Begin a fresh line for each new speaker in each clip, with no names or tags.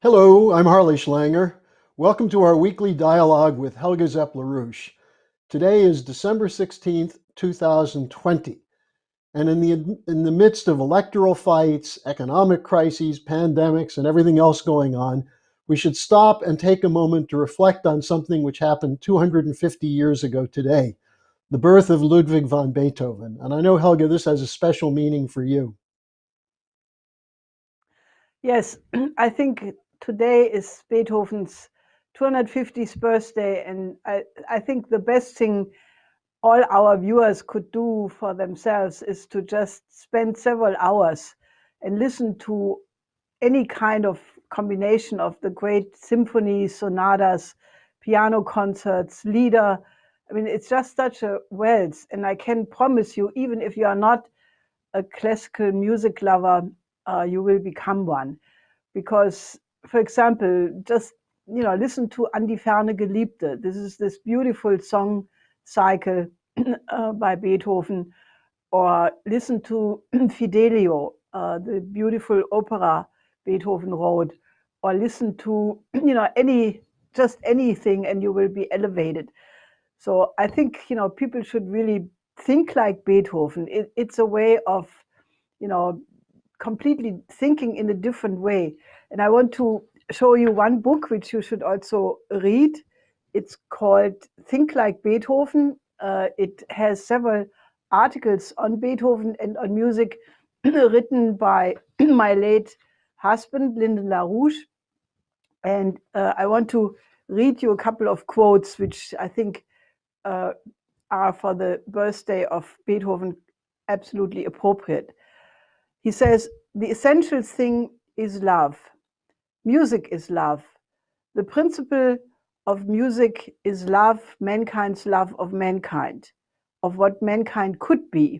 Hello, I'm Harley Schlanger. Welcome to our weekly dialogue with Helga Zepp LaRouche. Today is December 16th, 2020. And in the midst of electoral fights, economic crises, pandemics, and everything else going on, we should stop and take a moment to reflect on something which happened 250 years ago today, the birth of Ludwig van Beethoven. And I know, Helga, this has a special meaning for you.
Yes, I think today is Beethoven's 250th birthday, and I think the best thing all our viewers could do for themselves is to just spend several hours and listen to any kind of combination of the great symphonies, sonatas, piano concerts, lieder. I mean, it's just such a wealth, and I can promise you, even if you are not a classical music lover, you will become one. Because, for example, just listen to An die ferne Geliebte. This is this beautiful song cycle by Beethoven, or listen to Fidelio, the beautiful opera Beethoven wrote, or listen to anything, and you will be elevated. So I think people should really think like Beethoven. It's a way of completely thinking in a different way. And I want to show you one book which you should also read. It's called Think Like Beethoven. It has several articles on Beethoven and on music written by my late husband, Lyndon LaRouche. And I want to read you a couple of quotes which I think are for the birthday of Beethoven absolutely appropriate. He says, the essential thing is love. Music is love. The principle of music is love, mankind's love of mankind, of what mankind could be.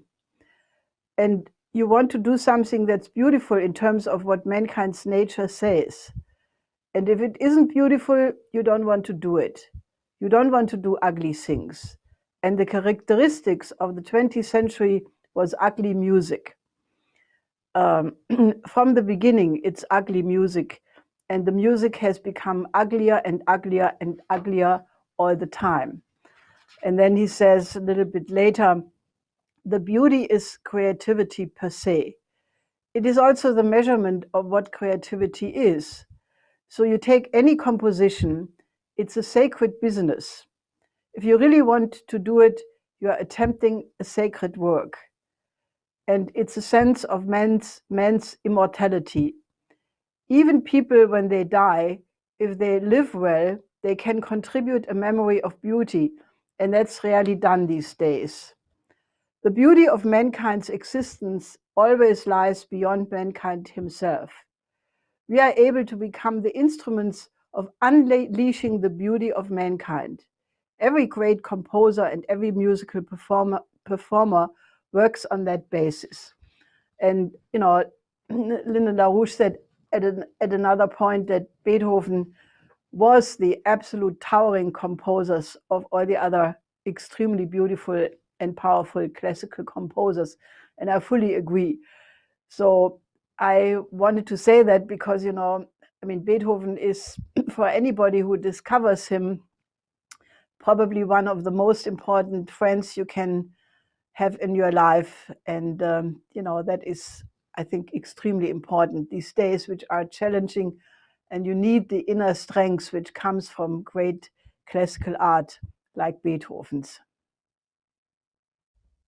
And you want to do something that's beautiful in terms of what mankind's nature says. And if it isn't beautiful, you don't want to do it. You don't want to do ugly things. And the characteristics of the 20th century was ugly music. From the beginning, it's ugly music, and the music has become uglier and uglier and uglier all the time. And then he says a little bit later, the beauty is creativity per se. It is also the measurement of what creativity is. So you take any composition, it's a sacred business. If you really want to do it, you are attempting a sacred work. And it's a sense of man's immortality. Even people, when they die, if they live well, they can contribute a memory of beauty, and that's rarely done these days. The beauty of mankind's existence always lies beyond mankind himself. We are able to become the instruments of unleashing the beauty of mankind. Every great composer and every musical performer works on that basis. And Lyndon LaRouche said at another point that Beethoven was the absolute towering composers of all the other extremely beautiful and powerful classical composers, and I fully agree. So I wanted to say that because Beethoven is, for anybody who discovers him, probably one of the most important friends you can have in your life. And, that is, I think, extremely important these days, which are challenging. And you need the inner strength which comes from great classical art like Beethoven's.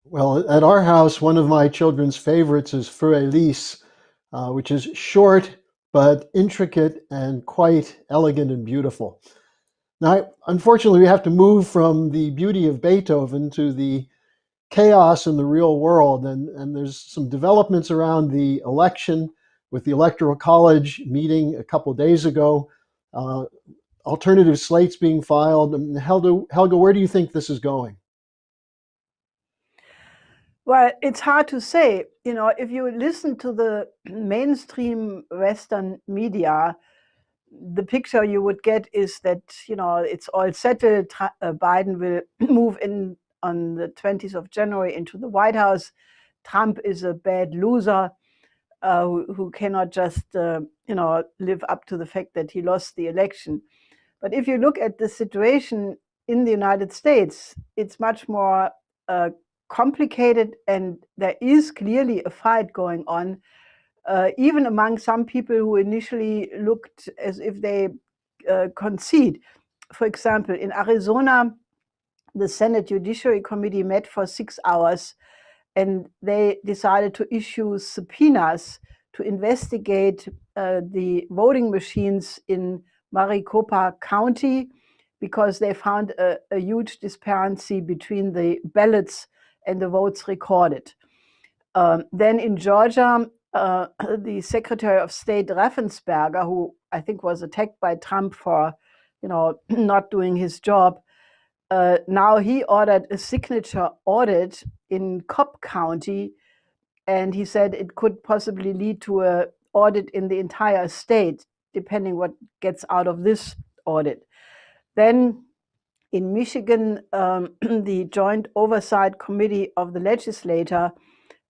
Well, at our house, one of my children's favorites is Für Elise, which is short but intricate and quite elegant and beautiful. Now, unfortunately, we have to move from the beauty of Beethoven to the chaos in the real world, and there's some developments around the election with the Electoral College meeting a couple days ago, alternative slates being filed. And Helga, where do you think this is going?
Well, it's hard to say. If you listen to the mainstream Western media, the picture you would get is that, it's all settled. Biden will move in on the 20th of January into the White House. Trump is a bad loser. who cannot just live up to the fact that he lost the election. But if you look at the situation in the United States, it's much more complicated, and there is clearly a fight going on, even among some people who initially looked as if they concede. For example, in Arizona, the Senate Judiciary Committee met for 6 hours, and they decided to issue subpoenas to investigate the voting machines in Maricopa County, because they found a huge disparity between the ballots and the votes recorded. Then in Georgia, the Secretary of State Raffensperger, who I think was attacked by Trump for, not doing his job, now he ordered a signature audit in Cobb County, and he said it could possibly lead to an audit in the entire state, depending what gets out of this audit. Then in Michigan, the Joint Oversight Committee of the legislature,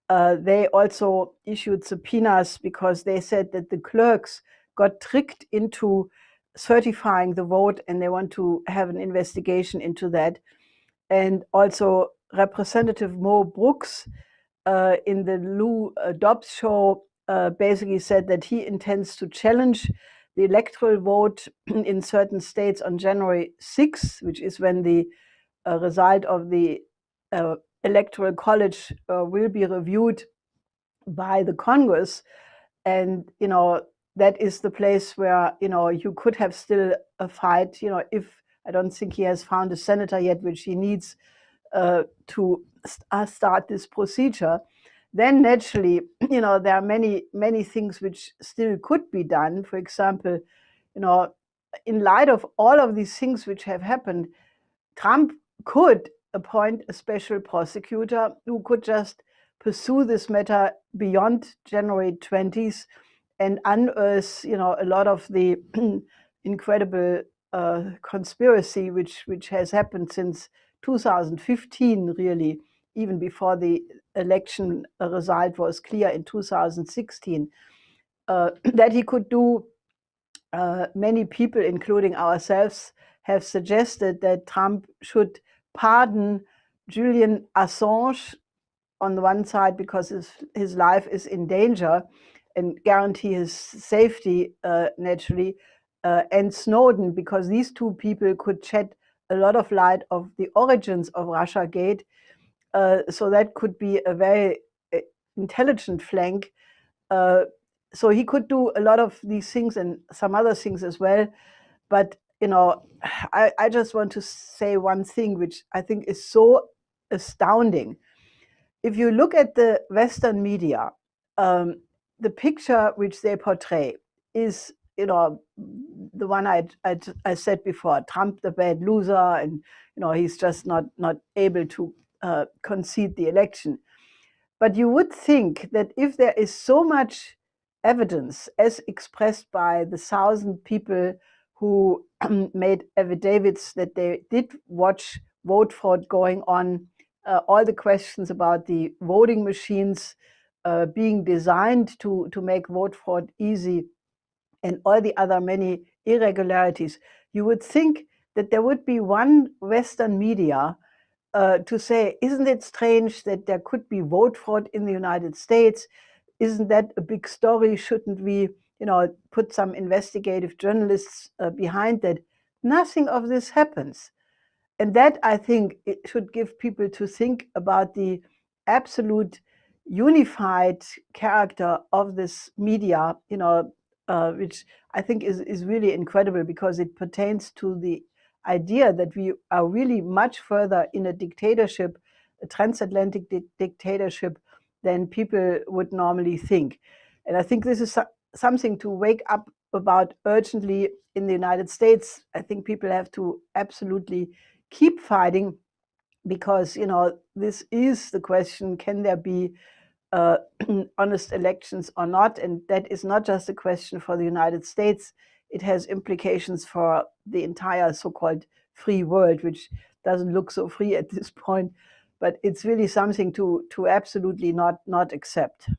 they also issued subpoenas because they said that the clerks got tricked into certifying the vote, and they want to have an investigation into that. And also Representative Mo Brooks in the Lou Dobbs show basically said that he intends to challenge the electoral vote in certain states on January 6th, which is when the result of the electoral college will be reviewed by the Congress. And that is the place where you could have still a fight, if I don't think he has found a senator yet, which he needs to start this procedure. Then naturally, there are many things which still could be done. For example, in light of all of these things which have happened, Trump could appoint a special prosecutor who could just pursue this matter beyond January 20th and unearth, a lot of the incredible conspiracy which has happened since 2015, really, even before the election result was clear in 2016, that he could do. Many people, including ourselves, have suggested that Trump should pardon Julian Assange on the one side because his life is in danger, and guarantee his safety, naturally, and Snowden, because these two people could shed a lot of light of the origins of Russiagate. So that could be a very intelligent flank. So he could do a lot of these things and some other things as well. But, I just want to say one thing, which I think is so astounding. If you look at the Western media, the picture which they portray is, the one I said before, Trump the bad loser, and, he's just not able to concede the election. But you would think that if there is so much evidence, as expressed by the 1,000 people who made affidavits that they did watch vote fraud going on, all the questions about the voting machines being designed to make vote fraud easy, and all the other many irregularities, you would think that there would be one Western media to say, isn't it strange that there could be vote fraud in the United States? Isn't that a big story? Shouldn't we, put some investigative journalists behind that? Nothing of this happens. And that, I think, it should give people to think about the absolute unified character of this media, which I think is really incredible, because it pertains to the idea that we are really much further in a dictatorship, a transatlantic dictatorship, than people would normally think. And I think this is something to wake up about urgently in the United States. I think people have to absolutely keep fighting, because this is the question: can there be honest elections or not? And that is not just a question for the United States. It has implications for the entire so-called free world, which doesn't look so free at this point. But it's really something to absolutely not accept.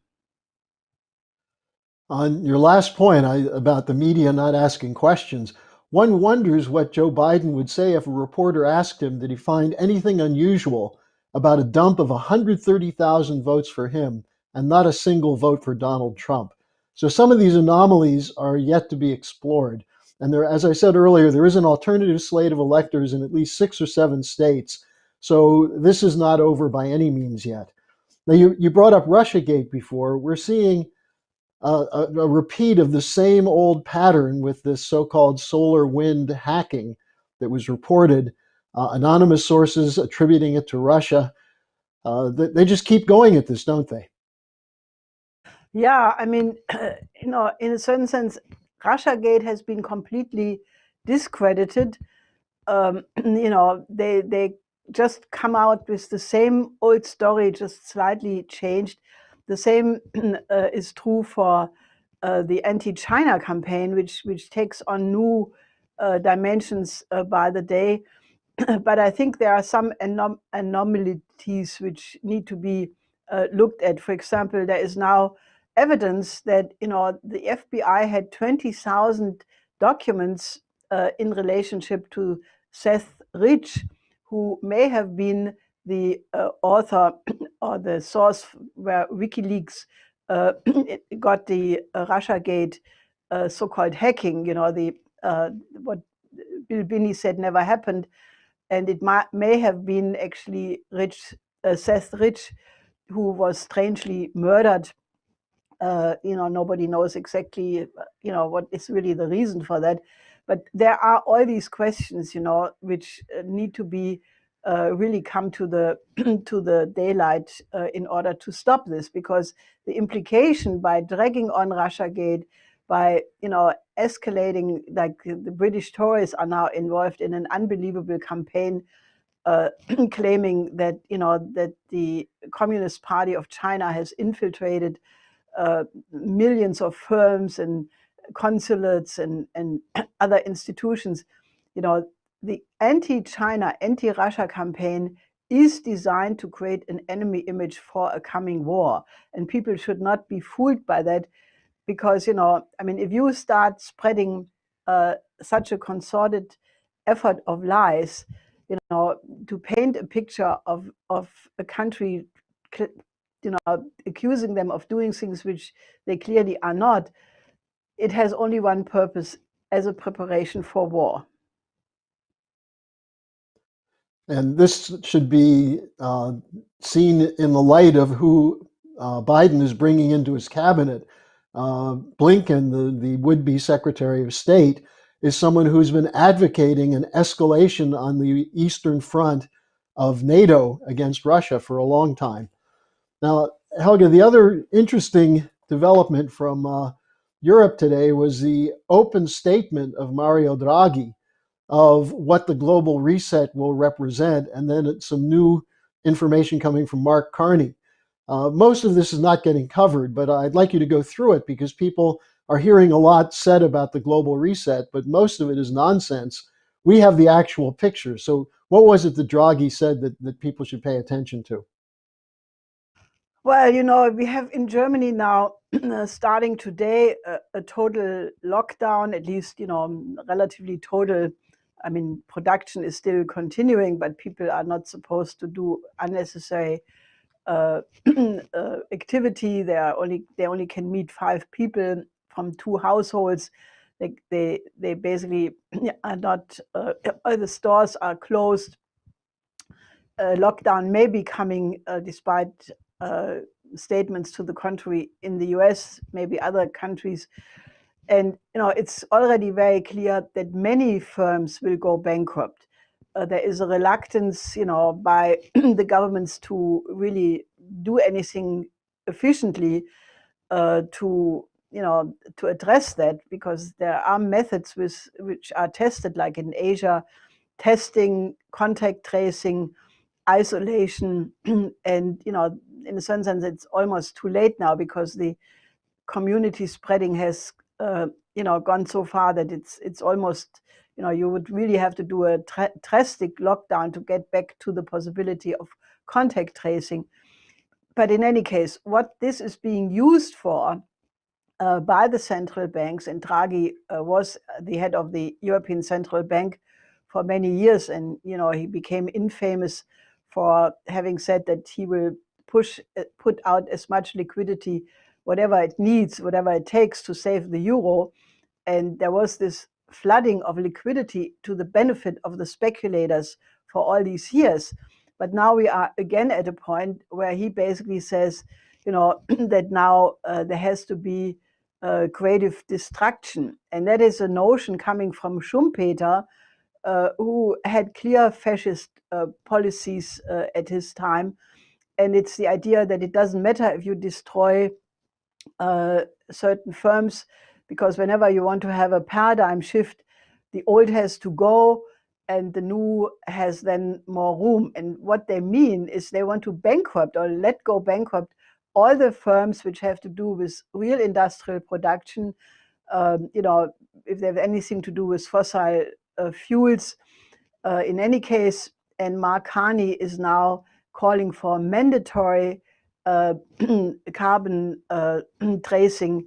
On your last point about the media not asking questions, one wonders what Joe Biden would say if a reporter asked him did he find anything unusual about a dump of 130,000 votes for him and not a single vote for Donald Trump. So some of these anomalies are yet to be explored. And there, as I said earlier, there is an alternative slate of electors in at least 6 or 7 states. So this is not over by any means yet. Now, you brought up Russiagate before. We're seeing a repeat of the same old pattern with this so-called solar wind hacking that was reported, anonymous sources attributing it to Russia. They just keep going at this, don't they?
Yeah, I mean, in a certain sense, Russiagate has been completely discredited. They just come out with the same old story, just slightly changed. The same is true for the anti-China campaign, which takes on new dimensions by the day. But I think there are some anomalies which need to be looked at. For example, there is now evidence that the FBI had 20,000 documents in relationship to Seth Rich, who may have been the author or the source where WikiLeaks got the Russiagate so-called hacking. The what Bill Binney said never happened, and it may have been actually Seth Rich, who was strangely murdered. Nobody knows exactly, what is really the reason for that. But there are all these questions, which need to be really come to the to the daylight in order to stop this, because the implication by dragging on Russiagate, by escalating, like the British Tories are now involved in an unbelievable campaign claiming that that the Communist Party of China has infiltrated millions of firms and consulates and other institutions. The anti-China, anti-Russia campaign is designed to create an enemy image for a coming war, and people should not be fooled by that, because if you start spreading such a concerted effort of lies, to paint a picture of a country, accusing them of doing things which they clearly are not, it has only one purpose: as a preparation for war.
And this should be seen in the light of who Biden is bringing into his cabinet. Blinken, the would-be Secretary of State, is someone who's been advocating an escalation on the Eastern Front of NATO against Russia for a long time. Now, Helga, the other interesting development from Europe today was the open statement of Mario Draghi of what the global reset will represent, and then some new information coming from Mark Carney. Most of this is not getting covered, but I'd like you to go through it because people are hearing a lot said about the global reset, but most of it is nonsense. We have the actual picture. So what was it that Draghi said that people should pay attention to?
Well, we have in Germany now, starting today, a total lockdown, at least, relatively total. I mean, production is still continuing, but people are not supposed to do unnecessary activity. They only can meet 5 people from 2 households. They basically are not. All the stores are closed. Lockdown may be coming, despite statements to the contrary in the US, maybe other countries. And it's already very clear that many firms will go bankrupt. There is a reluctance, by the governments to really do anything efficiently to address that, because there are methods which are tested, like in Asia, testing, contact tracing, isolation, and in a certain sense, it's almost too late now, because the community spreading has gone so far that it's almost, you would really have to do a drastic lockdown to get back to the possibility of contact tracing. But in any case, what this is being used for by the central banks, and Draghi was the head of the European Central Bank for many years, and he became infamous for having said that he will put out as much liquidity, whatever it needs, whatever it takes to save the euro. And there was this flooding of liquidity to the benefit of the speculators for all these years. But now we are again at a point where he basically says, that now there has to be creative destruction. And that is a notion coming from Schumpeter, who had clear fascist policies at his time. And it's the idea that it doesn't matter if you destroy certain firms, because whenever you want to have a paradigm shift, the old has to go and the new has then more room. And what they mean is they want to bankrupt or let go bankrupt all the firms which have to do with real industrial production, if they have anything to do with fossil fuels in any case. And Mark Carney is now calling for mandatory carbon tracing,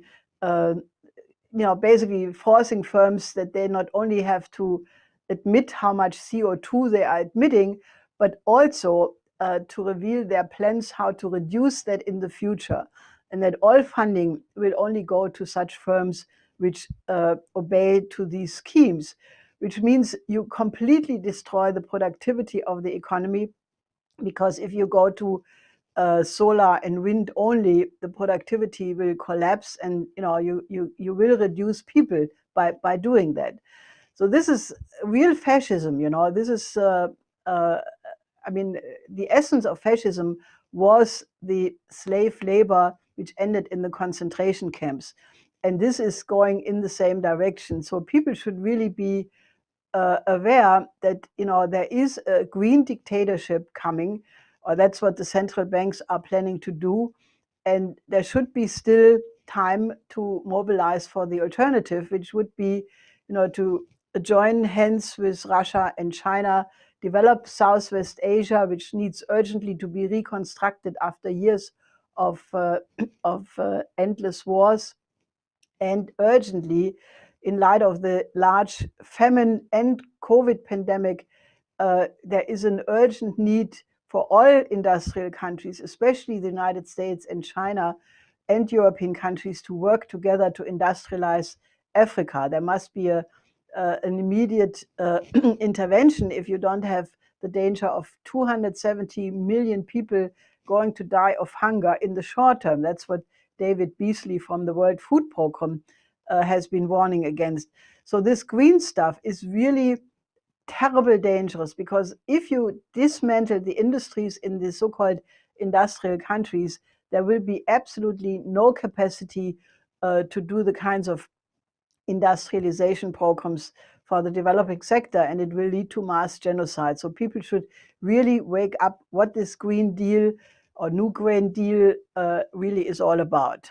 basically forcing firms that they not only have to admit how much CO2 they are emitting, but also to reveal their plans how to reduce that in the future. And that all funding will only go to such firms which obey to these schemes, which means you completely destroy the productivity of the economy. Because if you go to solar and wind only, the productivity will collapse, and you will reduce people by doing that. So this is real fascism. This is the essence of fascism was the slave labor which ended in the concentration camps, and this is going in the same direction. So people should really be aware that there is a green dictatorship coming, or that's what the central banks are planning to do, and there should be still time to mobilize for the alternative, which would be to join hands with Russia and China, develop Southwest Asia, which needs urgently to be reconstructed after years of endless wars, and urgently, in light of the large famine and COVID pandemic, there is an urgent need for all industrial countries, especially the United States and China and European countries, to work together to industrialize Africa. There must be an immediate intervention if you don't have the danger of 270 million people going to die of hunger in the short term. That's what David Beasley from the World Food Programme has been warning against. So this green stuff is really terribly dangerous, because if you dismantle the industries in the so-called industrial countries, there will be absolutely no capacity to do the kinds of industrialization programs for the developing sector, and it will lead to mass genocide. So people should really wake up what this Green Deal or New Green Deal really is all about.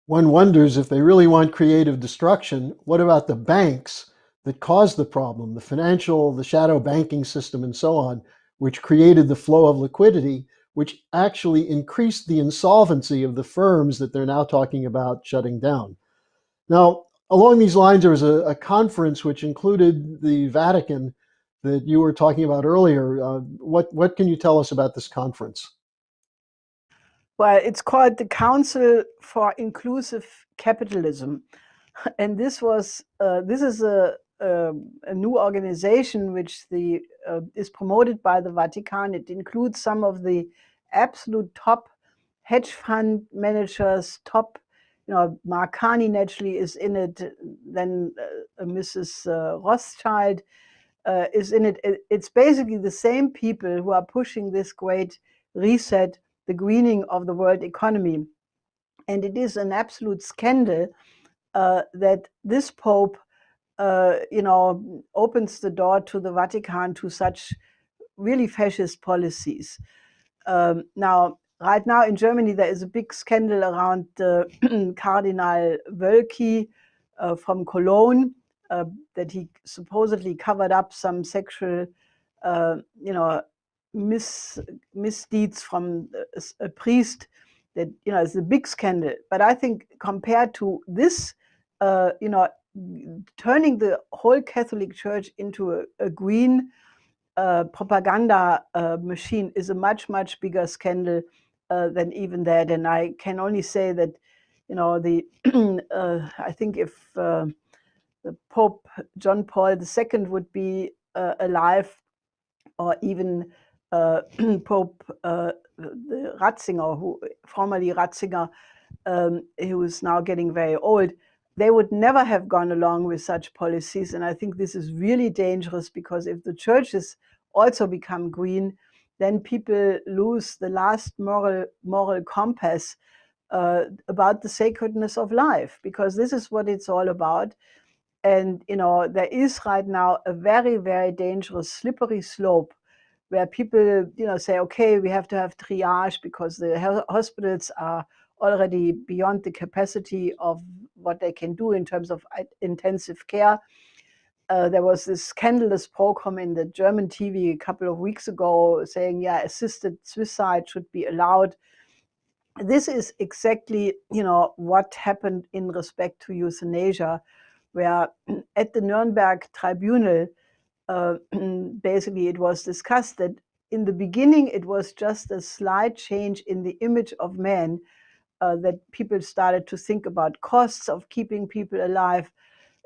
One wonders, if they really want creative destruction, what about the banks that caused the problem, the shadow banking system and so on, which created the flow of liquidity, which actually increased the insolvency of the firms that they're now talking about shutting down. Now, along these lines, there was a conference which included the Vatican that you were talking about earlier. What can you tell us about this conference?
Well, it's called the Council for Inclusive Capitalism, and this is a new organization which is promoted by the Vatican. It includes some of the absolute top hedge fund managers, Mark Carney naturally is in it, then Mrs. Rothschild is in it. It's basically the same people who are pushing this great reset, the greening of the world economy. And it is an absolute scandal that this Pope, opens the door to the Vatican to such really fascist policies. Right now in Germany, there is a big scandal around Cardinal Wölki from Cologne, that he supposedly covered up some sexual, misdeeds from a priest that, it's a big scandal. But I think compared to this, turning the whole Catholic Church into a green propaganda machine is a much, much bigger scandal than even that. And I can only say that, I think if the Pope John Paul II would be alive, or even Pope Ratzinger, who formerly Ratzinger, who is now getting very old, they would never have gone along with such policies. And I think this is really dangerous, because if the churches also become green, then people lose the last moral compass about the sacredness of life, because this is what it's all about. And there is right now a very, very dangerous slippery slope where people say, okay, we have to have triage because the hospitals are already beyond the capacity of what they can do in terms of intensive care. There was this scandalous program in the German TV a couple of weeks ago saying, yeah, assisted suicide should be allowed. This is exactly, what happened in respect to euthanasia, where at the Nuremberg tribunal, basically it was discussed that in the beginning it was just a slight change in the image of man, that people started to think about costs of keeping people alive.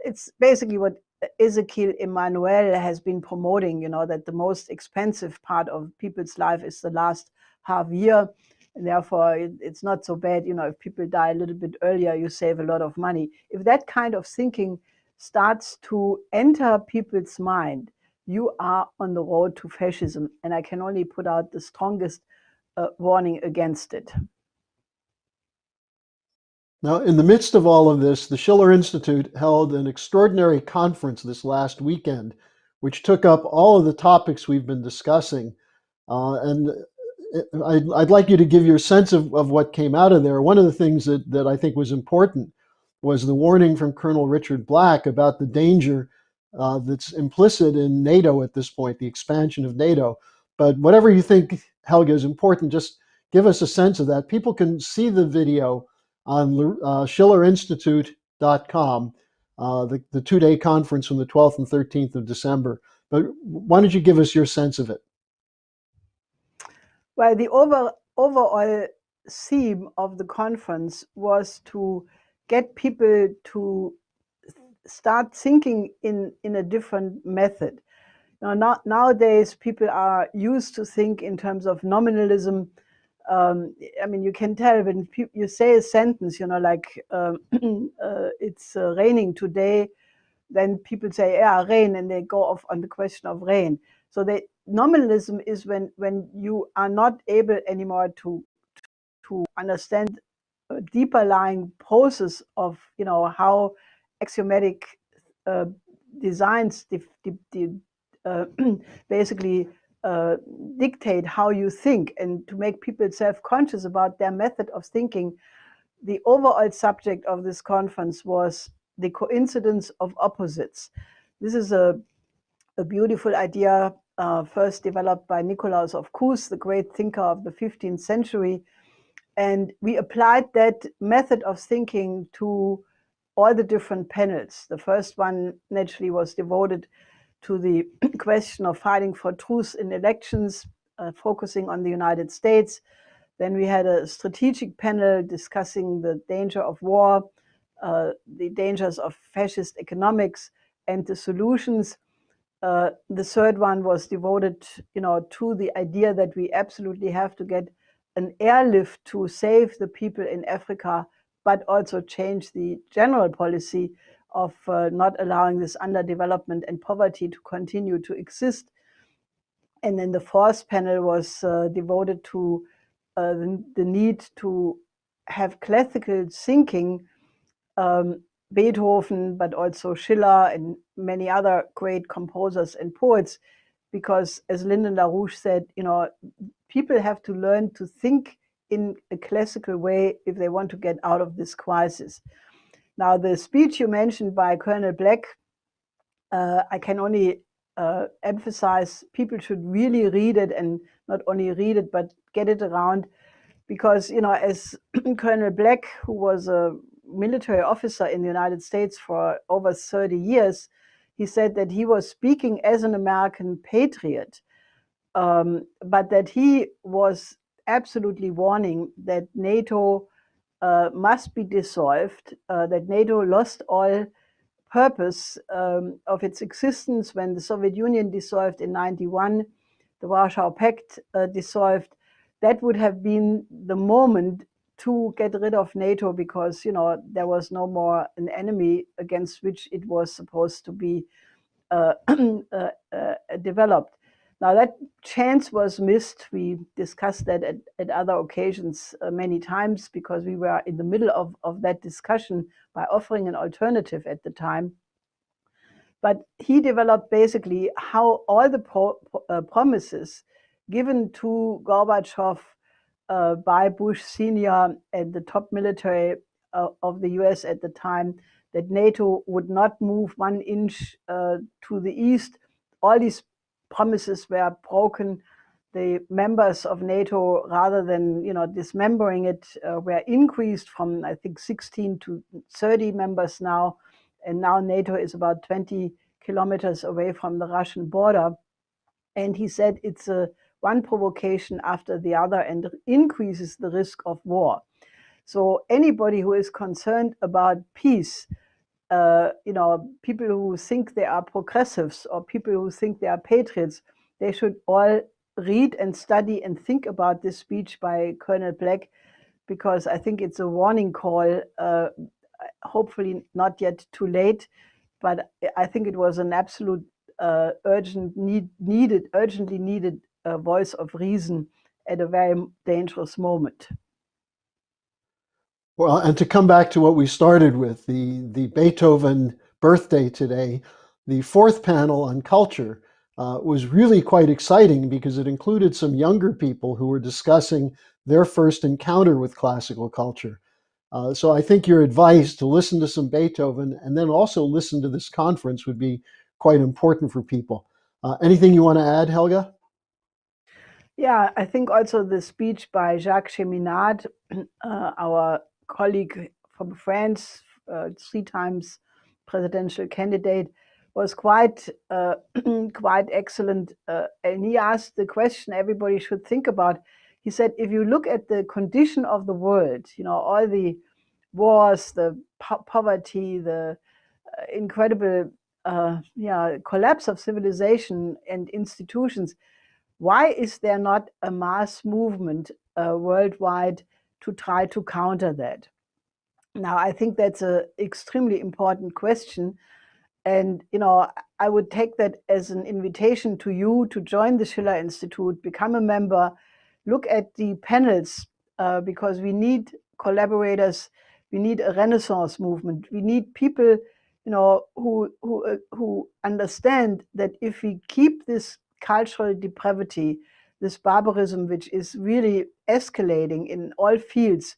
It's basically what Ezekiel Emanuel has been promoting, that the most expensive part of people's life is the last half year. And therefore, it's not so bad, if people die a little bit earlier, you save a lot of money. If that kind of thinking starts to enter people's mind, you are on the road to fascism. And I can only put out the strongest warning against it.
Now, in the midst of all of this, the Schiller Institute held an extraordinary conference this last weekend, which took up all of the topics we've been discussing. And I'd like you to give your sense of what came out of there. One of the things that I think was important was the warning from Colonel Richard Black about the danger that's implicit in NATO at this point, the expansion of NATO. But whatever you think, Helga, is important, just give us a sense of that. People can see the video on schillerinstitute.com, the two-day conference from the 12th and 13th of December. But why don't you give us your sense of it?
Well, the overall theme of the conference was to get people to start thinking in a different method. Nowadays, people are used to think in terms of nominalism. I mean, you can tell when you say a sentence, like it's raining today, then people say, yeah, rain, and they go off on the question of rain. So nominalism is when you are not able anymore to understand a deeper lying process of, how axiomatic designs basically dictate how you think, and to make people self-conscious about their method of thinking. The overall subject of this conference was the coincidence of opposites. This is a beautiful idea, first developed by Nicolaus of Cues, the great thinker of the 15th century. And we applied that method of thinking to all the different panels. The first one naturally was devoted to the question of fighting for truth in elections, focusing on the United States. Then we had a strategic panel discussing the danger of war, the dangers of fascist economics, and the solutions. The third one was devoted, to the idea that we absolutely have to get an airlift to save the people in Africa, but also change the general policy of not allowing this underdevelopment and poverty to continue to exist. And then the fourth panel was devoted to the need to have classical thinking, Beethoven, but also Schiller and many other great composers and poets, because as Lyndon LaRouche said, people have to learn to think in a classical way if they want to get out of this crisis. Now, the speech you mentioned by Colonel Black, I can only emphasize people should really read it, and not only read it, but get it around. because, as Colonel Black, who was a military officer in the United States for over 30 years, he said that he was speaking as an American patriot, but that he was absolutely warning that NATO must be dissolved, that NATO lost all purpose of its existence when the Soviet Union dissolved in 91, the Warsaw Pact dissolved. That would have been the moment to get rid of NATO, because there was no more an enemy against which it was supposed to be developed. Now that chance was missed. We discussed that at other occasions many times, because we were in the middle of that discussion by offering an alternative at the time. But he developed basically how all the promises given to Gorbachev by Bush Senior and the top military of the US at the time, that NATO would not move 1 inch to the east, all these promises were broken. The members of NATO, rather than dismembering it, were increased from, I think, 16 to 30 members now, and now NATO is about 20 kilometers away from the Russian border. And he said it's one provocation after the other and increases the risk of war. So anybody who is concerned about peace, people who think they are progressives or people who think they are patriots, they should all read and study and think about this speech by Colonel Black, because I think it's a warning call, hopefully not yet too late, but I think it was an absolute urgently needed voice of reason at a very dangerous moment.
Well, and to come back to what we started with, the Beethoven birthday today, the fourth panel on culture was really quite exciting because it included some younger people who were discussing their first encounter with classical culture. So I think your advice to listen to some Beethoven and then also listen to this conference would be quite important for people. Anything you want to add, Helga?
Yeah, I think also the speech by Jacques Cheminade, our colleague from France, 3 times presidential candidate, was quite quite excellent. And he asked the question everybody should think about. He said, if you look at the condition of the world, all the wars, the poverty, the incredible collapse of civilization and institutions, why is there not a mass movement worldwide to try to counter that? Now, I think that's an extremely important question. And, I would take that as an invitation to you to join the Schiller Institute, become a member, look at the panels, because we need collaborators. We need a Renaissance movement. We need people, who understand that if we keep this cultural depravity, this barbarism, which is really escalating in all fields,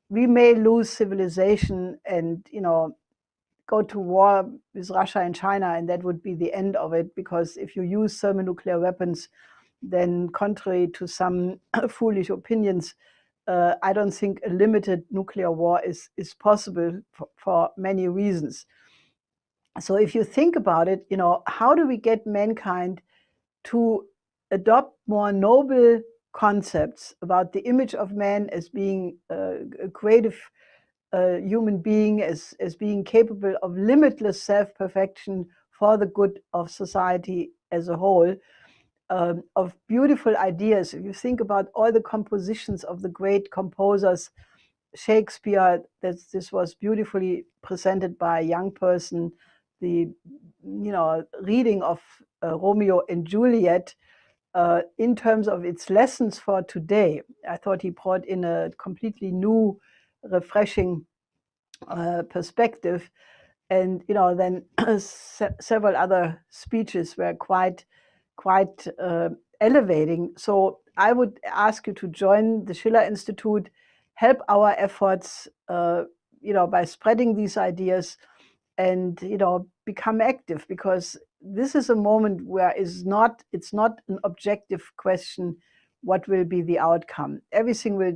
we may lose civilization and, go to war with Russia and China, and that would be the end of it. Because if you use thermonuclear weapons, then contrary to some foolish opinions, I don't think a limited nuclear war is possible for many reasons. So if you think about it, how do we get mankind to adopt more noble concepts about the image of man as being a creative human being, as being capable of limitless self-perfection for the good of society as a whole, of beautiful ideas. If you think about all the compositions of the great composers, Shakespeare, this was beautifully presented by a young person, the reading of Romeo and Juliet, in terms of its lessons for today. I thought he brought in a completely new, refreshing perspective. And then several other speeches were quite elevating. So I would ask you to join the Schiller Institute, help our efforts, by spreading these ideas, and become active, because this is a moment where it's not an objective question what will be the outcome. Everything will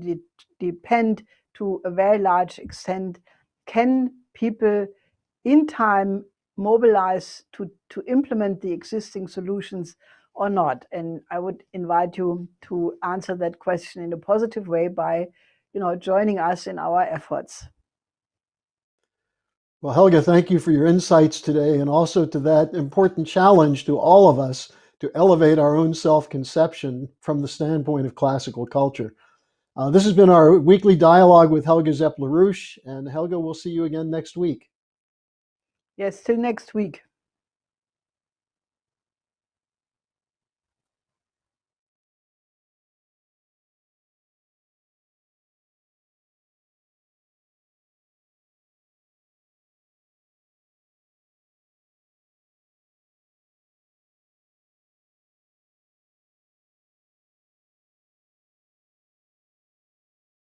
depend to a very large extent. Can people in time mobilize to implement the existing solutions or not? And I would invite you to answer that question in a positive way by, joining us in our efforts.
Well, Helga, thank you for your insights today, and also to that important challenge to all of us to elevate our own self-conception from the standpoint of classical culture. This has been our weekly dialogue with Helga Zepp LaRouche, and Helga, we'll see you again next week.
Yes, till next week.